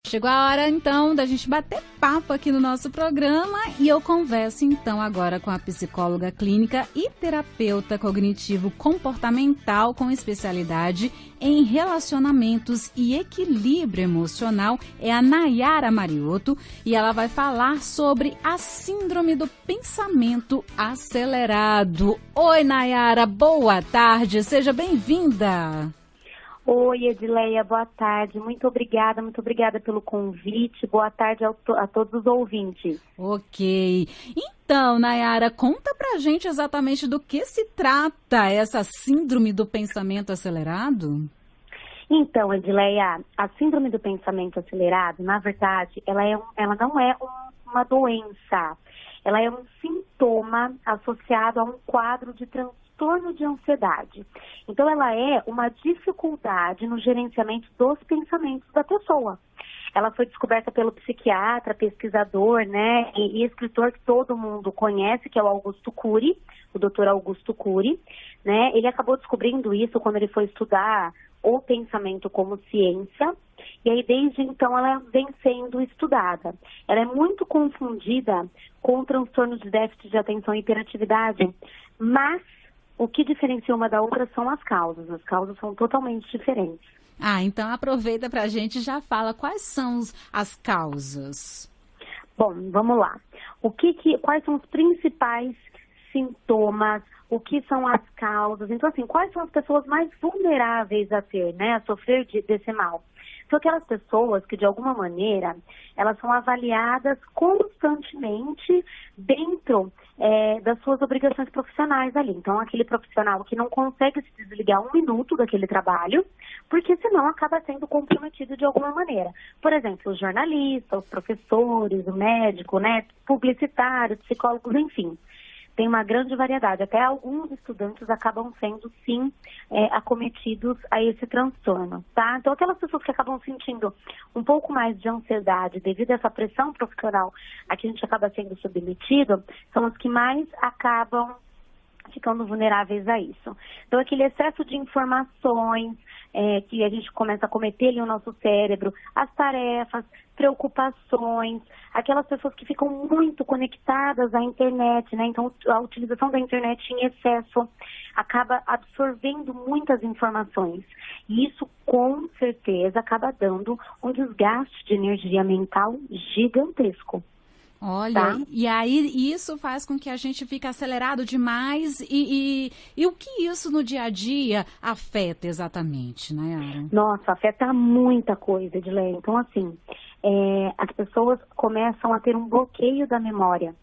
Chegou a hora, então, da gente bater papo aqui no nosso programa e eu converso, então, agora com a psicóloga clínica e terapeuta cognitivo-comportamental com especialidade em relacionamentos e equilíbrio emocional, é a Nayara Mariotto, e ela vai falar sobre a síndrome do pensamento acelerado. Oi, Nayara, boa tarde, seja bem-vinda. Oi, Edileia, boa tarde. Muito obrigada pelo convite. Boa tarde a todos os ouvintes. Ok. Então, Nayara, conta pra gente exatamente do que se trata essa síndrome do pensamento acelerado? Então, Edileia, a síndrome do pensamento acelerado, na verdade, ela não é uma doença. Ela é um sintoma associado a um quadro de transtorno de ansiedade. Então, ela é uma dificuldade no gerenciamento dos pensamentos da pessoa. Ela foi descoberta pelo psiquiatra, pesquisador, né, e escritor que todo mundo conhece, que é o Augusto Cury, o Dr. Augusto Cury, né? Ele acabou descobrindo isso quando ele foi estudar o pensamento como ciência, e aí desde então ela vem sendo estudada. Ela é muito confundida com transtornos de déficit de atenção e hiperatividade, mas o que diferencia uma da outra são as causas. As causas são totalmente diferentes. Ah, então aproveita pra gente e já fala quais são as causas. Bom, vamos lá. Quais são os principais sintomas? O que são as causas? Então, assim, quais são as pessoas mais vulneráveis a ter, né, a sofrer desse mal? São aquelas pessoas que, de alguma maneira, elas são avaliadas constantemente dentro das suas obrigações profissionais ali. Então, aquele profissional que não consegue se desligar um minuto daquele trabalho, porque senão acaba sendo comprometido de alguma maneira. Por exemplo, os jornalistas, os professores, o médico, né, publicitários, psicólogos, enfim. Tem uma grande variedade, até alguns estudantes acabam sendo, sim, acometidos a esse transtorno, tá? Então, aquelas pessoas que acabam sentindo um pouco mais de ansiedade devido a essa pressão profissional a que a gente acaba sendo submetido, são as que mais acabam ficando vulneráveis a isso. Então, aquele excesso de informações que a gente começa a cometer ali no nosso cérebro, as tarefas, preocupações, aquelas pessoas que ficam muito conectadas à internet, né? Então, a utilização da internet em excesso acaba absorvendo muitas informações. E isso, com certeza, acaba dando um desgaste de energia mental gigantesco. Olha, tá? E aí isso faz com que a gente fique acelerado demais e o que isso no dia a dia afeta exatamente, Nayara? Nossa, afeta muita coisa, Edilene. Então, assim, as pessoas começam a ter um bloqueio da memória,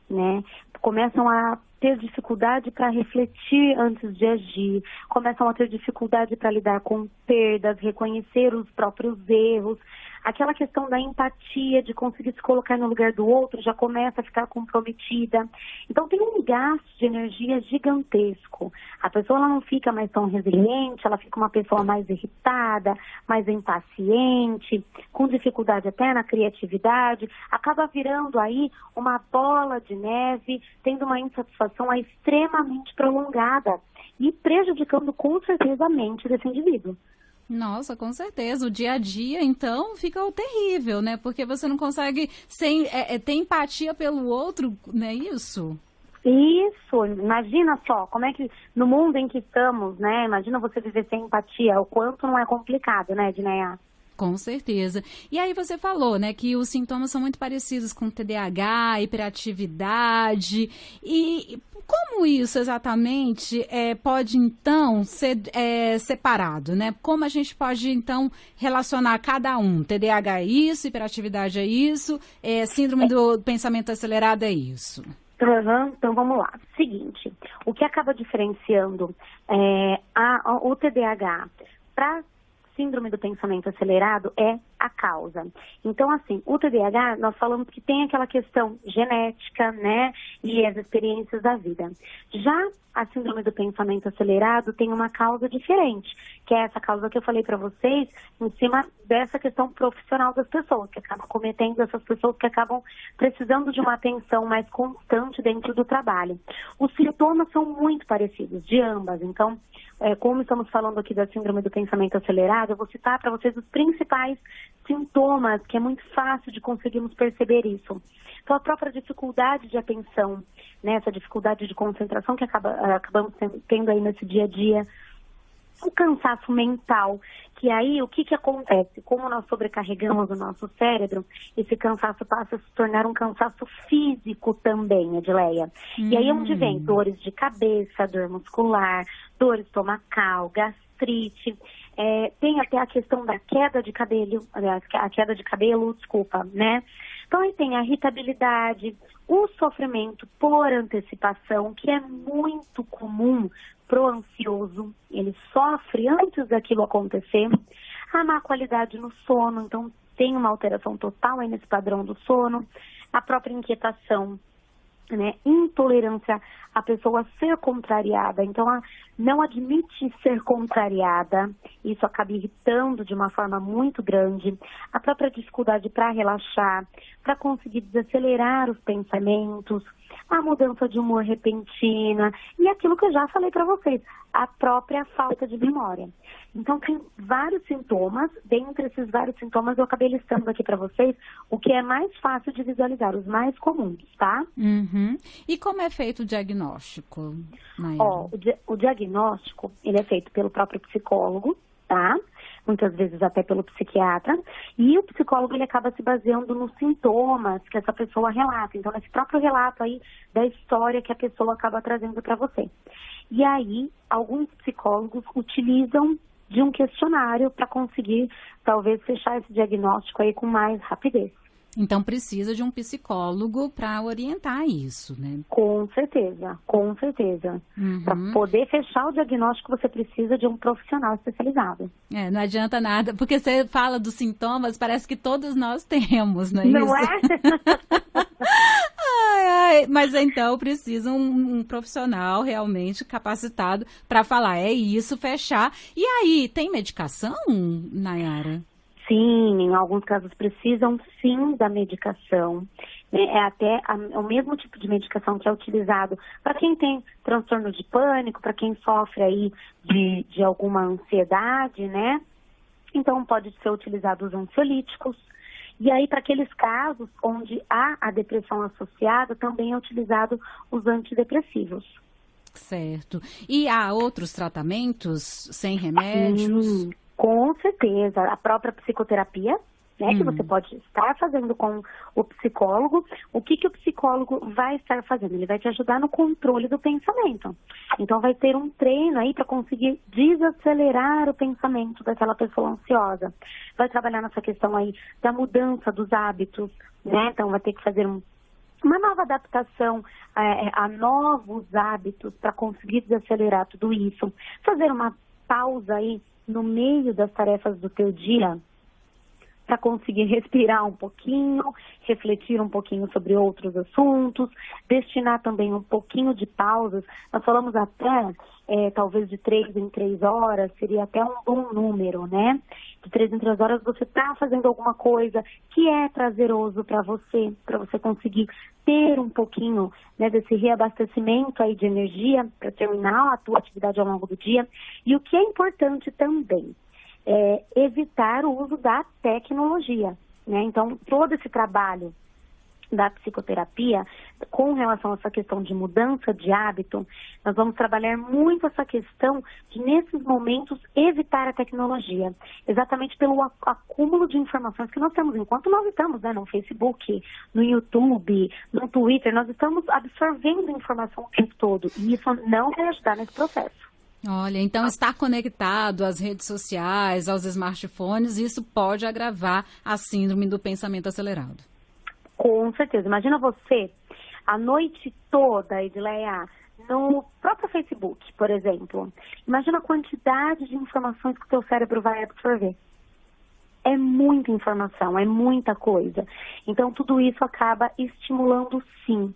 né? Começam a ter dificuldade para refletir antes de agir, começam a ter dificuldade para lidar com perdas, reconhecer os próprios erros. Aquela questão da empatia, de conseguir se colocar no lugar do outro, já começa a ficar comprometida. Então, tem um gasto de energia gigantesco. A pessoa ela não fica mais tão resiliente, ela fica uma pessoa mais irritada, mais impaciente, com dificuldade até na criatividade, acaba virando aí uma bola de neve, tendo uma insatisfação extremamente prolongada e prejudicando com certeza a mente desse indivíduo. Nossa, com certeza. O dia a dia, então, fica terrível, né? Porque você não consegue ter empatia pelo outro, não é isso? Isso, imagina só, como é que no mundo em que estamos, né? Imagina você viver sem empatia, o quanto não é complicado, né, Edneia? Com certeza. E aí você falou, né, que os sintomas são muito parecidos com TDAH, hiperatividade. E como isso exatamente pode, então, ser separado, né? Como a gente pode, então, relacionar cada um? TDAH é isso, hiperatividade é isso, síndrome do pensamento acelerado é isso. Então, vamos lá. Seguinte, o que acaba diferenciando o TDAH para síndrome do pensamento acelerado é a causa. Então, assim, o TDAH, nós falamos que tem aquela questão genética, né, e as experiências da vida. Já a síndrome do pensamento acelerado tem uma causa diferente, que é essa causa que eu falei para vocês, em cima dessa questão profissional das pessoas, que acabam cometendo, essas pessoas que acabam precisando de uma atenção mais constante dentro do trabalho. Os sintomas são muito parecidos, de ambas. Então, como estamos falando aqui da síndrome do pensamento acelerado, eu vou citar para vocês os principais sintomas que é muito fácil de conseguirmos perceber isso. Então, a própria dificuldade de atenção, né, essa dificuldade de concentração que acabamos tendo aí nesse dia a dia, o cansaço mental, que aí o que acontece? Como nós sobrecarregamos o nosso cérebro, esse cansaço passa a se tornar um cansaço físico também, Edileia. E aí onde vem dores de cabeça, dor muscular, dor estomacal, gastrite, tem até a questão da queda de cabelo, né? Então aí tem a irritabilidade, o sofrimento por antecipação, que é muito comum pro ansioso, ele sofre antes daquilo acontecer, a má qualidade no sono, então tem uma alteração total aí nesse padrão do sono, a própria inquietação, né, intolerância à pessoa ser contrariada, então ela não admite ser contrariada, isso acaba irritando de uma forma muito grande, a própria dificuldade para relaxar, para conseguir desacelerar os pensamentos, a mudança de humor repentina e aquilo que eu já falei para vocês, a própria falta de memória. Então tem vários sintomas, dentre esses vários sintomas eu acabei listando aqui para vocês o que é mais fácil de visualizar, os mais comuns, tá? Uhum. E como é feito o diagnóstico, Nayara? O diagnóstico, ele é feito pelo próprio psicólogo, tá? Muitas vezes até pelo psiquiatra, e o psicólogo ele acaba se baseando nos sintomas que essa pessoa relata, então nesse próprio relato aí da história que a pessoa acaba trazendo para você. E aí, alguns psicólogos utilizam de um questionário para conseguir, talvez, fechar esse diagnóstico aí com mais rapidez. Então precisa de um psicólogo para orientar isso, né? Com certeza, com certeza. Uhum. Para poder fechar o diagnóstico, você precisa de um profissional especializado. Não adianta nada, porque você fala dos sintomas, parece que todos nós temos, não é Não isso? é? Mas então precisa um profissional realmente capacitado para falar, é isso, fechar. E aí, tem medicação, Nayara? Sim, em alguns casos precisam sim da medicação. É até o mesmo tipo de medicação que é utilizado para quem tem transtorno de pânico, para quem sofre aí de alguma ansiedade, né? Então pode ser utilizado os ansiolíticos. E aí para aqueles casos onde há a depressão associada, também é utilizado os antidepressivos. Certo. E há outros tratamentos sem remédios? Sim. Com certeza, a própria psicoterapia, né, que você pode estar fazendo com o psicólogo. O que o psicólogo vai estar fazendo? Ele vai te ajudar no controle do pensamento. Então vai ter um treino aí para conseguir desacelerar o pensamento daquela pessoa ansiosa. Vai trabalhar nessa questão aí da mudança dos hábitos, né? Então vai ter que fazer uma nova adaptação a novos hábitos para conseguir desacelerar tudo isso. Fazer uma pausa aí no meio das tarefas do teu dia, para conseguir respirar um pouquinho, refletir um pouquinho sobre outros assuntos, destinar também um pouquinho de pausas. Nós falamos até, talvez de 3 em 3 horas, seria até um bom número, né? De 3 em 3 horas você está fazendo alguma coisa que é prazeroso para você conseguir ter um pouquinho, né, desse reabastecimento aí de energia para terminar a tua atividade ao longo do dia. E o que é importante também é evitar o uso da tecnologia, né? Então, todo esse trabalho da psicoterapia, com relação a essa questão de mudança de hábito, nós vamos trabalhar muito essa questão de, nesses momentos, evitar a tecnologia. Exatamente pelo acúmulo de informações que nós temos. Enquanto nós estamos, né, no Facebook, no YouTube, no Twitter, nós estamos absorvendo informação o tempo todo. E isso não vai ajudar nesse processo. Olha, então estar conectado às redes sociais, aos smartphones, isso pode agravar a síndrome do pensamento acelerado. Com certeza. Imagina você, a noite toda, Edileia, no próprio Facebook, por exemplo. Imagina a quantidade de informações que o teu cérebro vai absorver. É muita informação, é muita coisa. Então, tudo isso acaba estimulando, sim,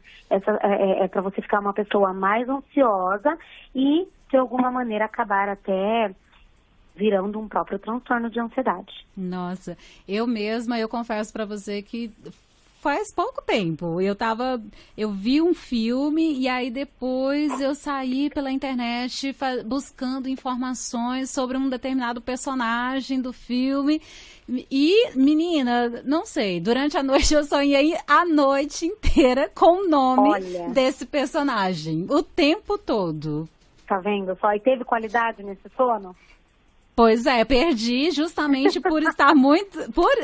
para você ficar uma pessoa mais ansiosa e, de alguma maneira, acabar até virando um próprio transtorno de ansiedade. Nossa, eu confesso para você que faz pouco tempo. Eu vi um filme e aí depois eu saí pela internet buscando informações sobre um determinado personagem do filme. E, menina, não sei, durante a noite eu sonhei a noite inteira com o nome desse personagem, o tempo todo. Tá vendo só? E teve qualidade nesse sono? Pois é, perdi justamente por estar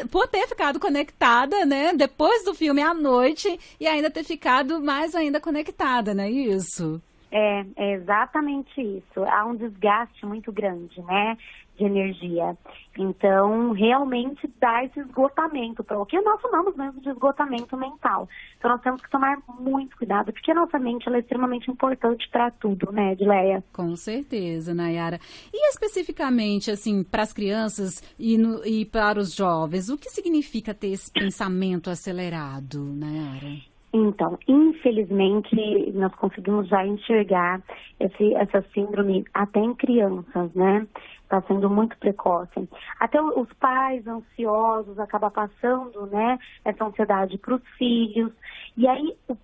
por ter ficado conectada, né, depois do filme à noite e ainda ter ficado mais ainda conectada, não é isso? É exatamente isso. Há um desgaste muito grande, né, de energia. Então, realmente dá esse esgotamento, o que nós chamamos mesmo de esgotamento mental. Então, nós temos que tomar muito cuidado, porque a nossa mente ela é extremamente importante para tudo, né, Edileia? Com certeza, Nayara. E especificamente, assim, para as crianças e para os jovens, o que significa ter esse pensamento acelerado, Nayara? Então, infelizmente, nós conseguimos já enxergar essa síndrome até em crianças, né? Está sendo muito precoce. Até os pais ansiosos acabam passando, né, essa ansiedade para os filhos. E aí, o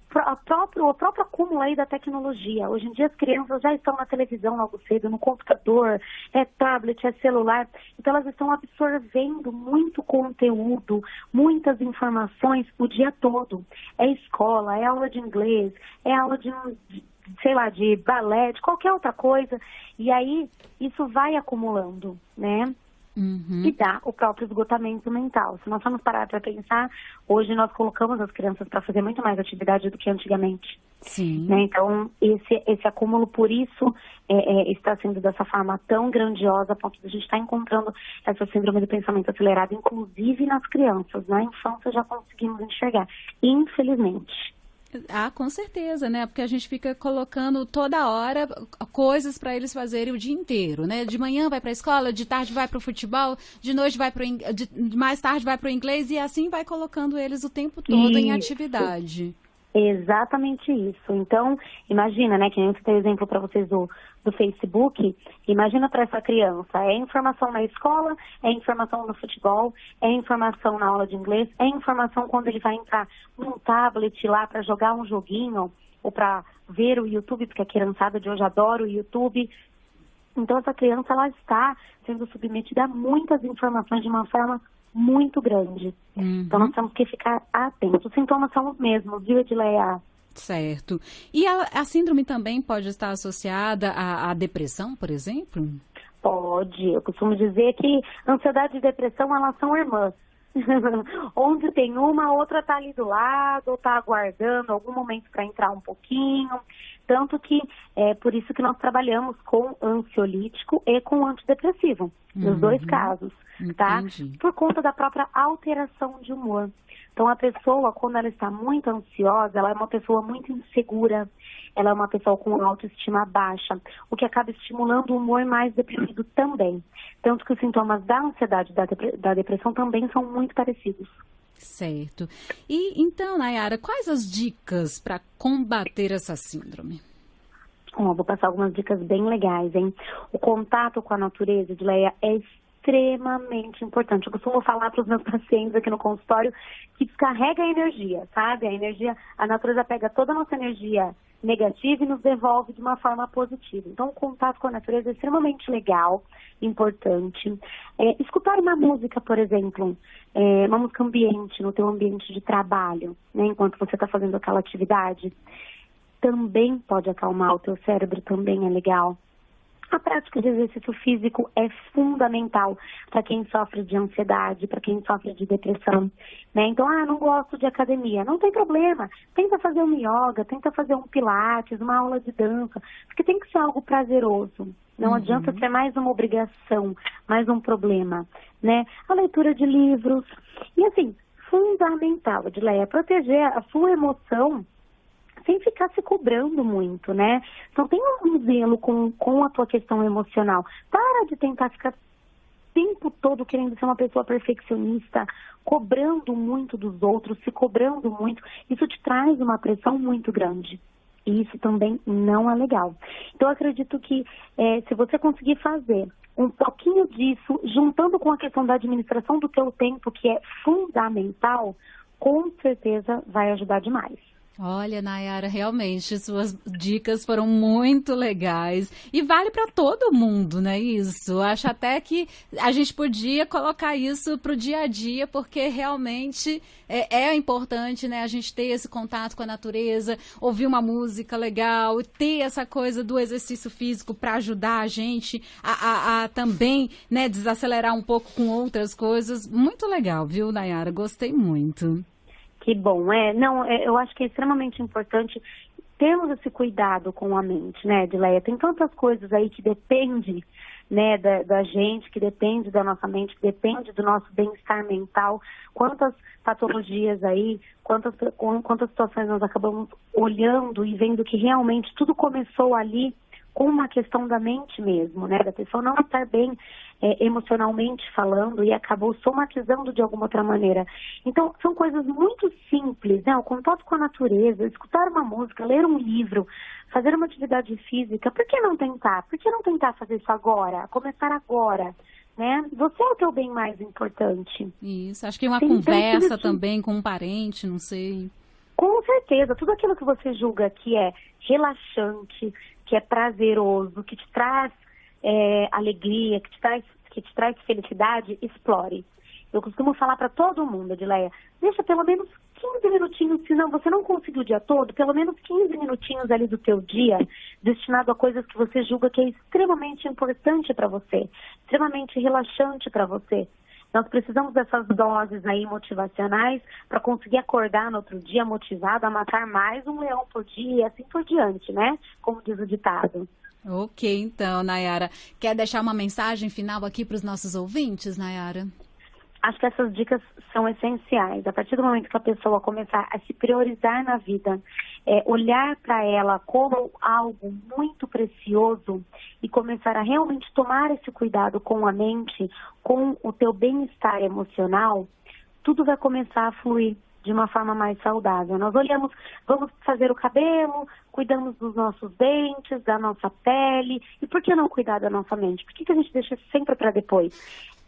próprio acúmulo aí da tecnologia. Hoje em dia, as crianças já estão na televisão logo cedo, no computador, é tablet, é celular. Então, elas estão absorvendo muito conteúdo, muitas informações o dia todo. É escola, é aula de inglês, é aula de balé, de qualquer outra coisa. E aí, isso vai acumulando, né? Uhum. E dá o próprio esgotamento mental. Se nós formos parar para pensar, hoje nós colocamos as crianças para fazer muito mais atividade do que antigamente. Sim. Né? Então, esse acúmulo, por isso, está sendo dessa forma tão grandiosa, a ponto de a gente estar encontrando essa síndrome do pensamento acelerado, inclusive nas crianças. Na infância já conseguimos enxergar, infelizmente. Ah, com certeza, né? Porque a gente fica colocando toda hora coisas para eles fazerem o dia inteiro, né? De manhã vai para a escola, de tarde vai para o futebol, de noite vai mais tarde vai para o inglês e assim vai colocando eles o tempo todo em atividade. Exatamente isso. Então, imagina, né, que eu citei exemplo para vocês do Facebook, imagina para essa criança, é informação na escola, é informação no futebol, é informação na aula de inglês, é informação quando ele vai entrar num tablet lá para jogar um joguinho, ou para ver o YouTube, porque a criançada de hoje adora o YouTube. Então, essa criança, ela está sendo submetida a muitas informações de uma forma muito grande. Uhum. Então, nós temos que ficar atentos. Os sintomas são os mesmos, viu, Edileia? Certo. E a síndrome também pode estar associada à depressão, por exemplo? Pode. Eu costumo dizer que ansiedade e depressão, elas são irmãs. Onde tem uma, a outra está ali do lado, ou está aguardando algum momento para entrar um pouquinho. Tanto que é por isso que nós trabalhamos com ansiolítico e com antidepressivo, nos dois casos, tá? Por conta da própria alteração de humor. Então, a pessoa, quando ela está muito ansiosa, ela é uma pessoa muito insegura, ela é uma pessoa com autoestima baixa, o que acaba estimulando o humor mais deprimido também. Tanto que os sintomas da ansiedade e da depressão também são muito parecidos. Certo. E então, Nayara, quais as dicas para combater essa síndrome? Vou passar algumas dicas bem legais, hein? O contato com a natureza, Edileia, é extremamente importante. Eu costumo falar para os meus pacientes aqui no consultório que descarrega a energia, sabe? A natureza pega toda a nossa energia negativa e nos devolve de uma forma positiva. Então, o contato com a natureza é extremamente legal, importante. Escutar uma música, por exemplo, uma música ambiente, no teu ambiente de trabalho, né, enquanto você está fazendo aquela atividade, também pode acalmar o teu cérebro, também é legal. A prática de exercício físico é fundamental para quem sofre de ansiedade, para quem sofre de depressão, né? Então, não gosto de academia. Não tem problema. Tenta fazer um yoga, tenta fazer um pilates, uma aula de dança, porque tem que ser algo prazeroso. Não adianta ser mais uma obrigação, mais um problema, né? A leitura de livros. E, assim, fundamental, Edileia, proteger a sua emoção sem ficar se cobrando muito, né? Então, tem um zelo com a tua questão emocional. Para de tentar ficar o tempo todo querendo ser uma pessoa perfeccionista, cobrando muito dos outros, se cobrando muito. Isso te traz uma pressão muito grande. E isso também não é legal. Então, eu acredito que se você conseguir fazer um pouquinho disso, juntando com a questão da administração do teu tempo, que é fundamental, com certeza vai ajudar demais. Olha, Nayara, realmente suas dicas foram muito legais e vale para todo mundo, não é isso? Acho até que a gente podia colocar isso para o dia a dia, porque realmente é importante, né? A gente ter esse contato com a natureza, ouvir uma música legal, ter essa coisa do exercício físico para ajudar a gente a também, né, desacelerar um pouco com outras coisas. Muito legal, viu, Nayara? Gostei muito. Que bom, eu acho que é extremamente importante termos esse cuidado com a mente, né, Edileia? Tem tantas coisas aí que dependem, né, da gente, que depende da nossa mente, que depende do nosso bem-estar mental, quantas patologias aí, quantas situações nós acabamos olhando e vendo que realmente tudo começou ali com uma questão da mente mesmo, né, da pessoa não estar bem emocionalmente falando e acabou somatizando de alguma outra maneira. Então, são coisas muito simples, né, o contato com a natureza, escutar uma música, ler um livro, fazer uma atividade física. Por que não tentar? Por que não tentar fazer isso agora? Começar agora, né? Você é o teu bem mais importante. Isso, acho que uma conversa também com um parente, não sei. Com certeza, tudo aquilo que você julga que é relaxante, que é prazeroso, que te traz alegria, que te traz felicidade, explore. Eu costumo falar para todo mundo, Edileia, deixa pelo menos 15 minutinhos, se não, você não conseguiu o dia todo, pelo menos 15 minutinhos ali do teu dia destinado a coisas que você julga que é extremamente importante para você, extremamente relaxante para você. Nós precisamos dessas doses aí motivacionais para conseguir acordar no outro dia motivado a matar mais um leão por dia e assim por diante, né? Como diz o ditado. Ok, então, Nayara. Quer deixar uma mensagem final aqui para os nossos ouvintes, Nayara? Acho que essas dicas são essenciais. A partir do momento que a pessoa começar a se priorizar na vida, olhar para ela como algo muito precioso e começar a realmente tomar esse cuidado com a mente, com o teu bem-estar emocional, tudo vai começar a fluir de uma forma mais saudável. Nós olhamos, vamos fazer o cabelo, cuidamos dos nossos dentes, da nossa pele. E por que não cuidar da nossa mente? Por que a gente deixa sempre para depois?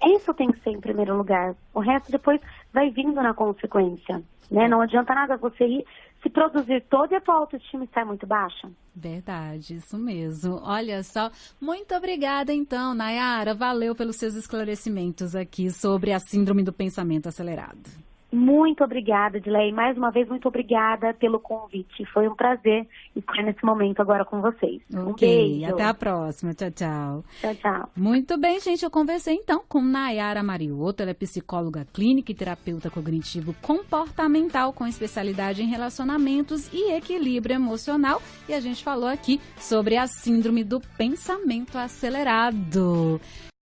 Isso tem que ser em primeiro lugar. O resto depois vai vindo na consequência, né? Não adianta nada você ir se produzir toda e a tua autoestima estar muito baixa. Verdade, isso mesmo. Olha só, muito obrigada então, Nayara. Valeu pelos seus esclarecimentos aqui sobre a síndrome do pensamento acelerado. Muito obrigada, Edileia. Mais uma vez, muito obrigada pelo convite. Foi um prazer estar nesse momento agora com vocês. Ok, um beijo. Até a próxima. Tchau, tchau. Tchau, tchau. Muito bem, gente. Eu conversei então com Nayara Mariotto. Ela é psicóloga clínica e terapeuta cognitivo comportamental com especialidade em relacionamentos e equilíbrio emocional. E a gente falou aqui sobre a síndrome do pensamento acelerado.